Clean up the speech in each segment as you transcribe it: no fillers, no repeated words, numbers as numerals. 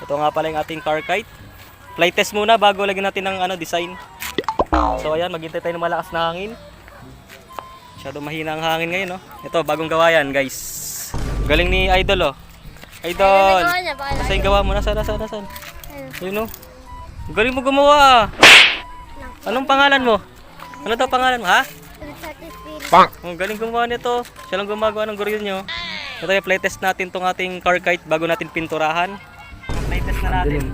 Ito nga pala yung ating car kite. Flight test muna bago lagyan natin ng design. So ayan, maghintay tayo ng malakas na hangin. Masyado mahina ang hangin ngayon, no? Ito, bagong gawa yan, guys. Galing ni Idol, oh. Idol! Nasa yung gawa mo? Nasaan? Ayun, no? Galing mo gumawa. Anong pangalan mo? Ano daw pangalan mo, ha? Oh, galing gumawa nito. Siya lang gumagawa ng goril nyo. Ito yung playtest natin tong ating car kite bago natin pinturahan. Playtest na natin.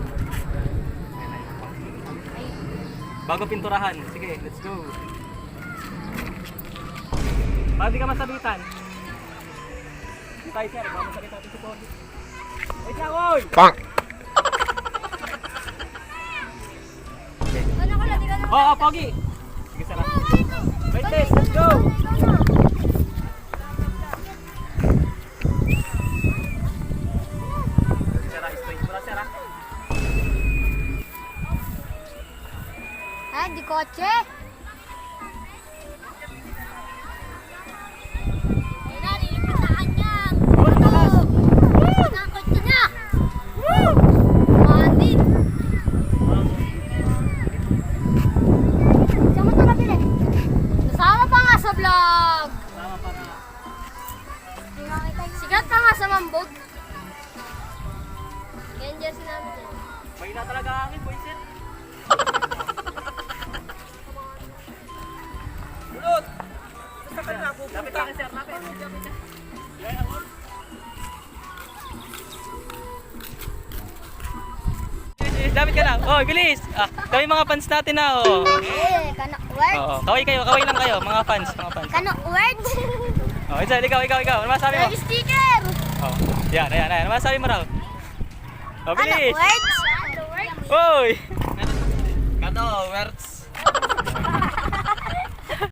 Bago pinturahan. Sige, let's go. Para di ka masabitan. Hindi tayo sir, baka masakit natin si Pogi. Wait lang, oy! Pang! Oo, Pogi! Sige, sarap. Playtest, let's go! Di kotse. Sigat ka nga sa Mambog. Ganyan dyan sinabi dyan. Mahina talaga ang hangin, boys. Bulot! Lapit ka, sir. Lapit. Lapit ka lang. Oh, bilis! Kami mga fans natin na, oh. Kanak word. Oo, kaway lang kayo, mga fans. Kanak word. Oh, ikaw. Ano masabi mo? Sticker. Oh, yan. Ano masabi mo raw? Oh, bilis! Kanak words. Hoy!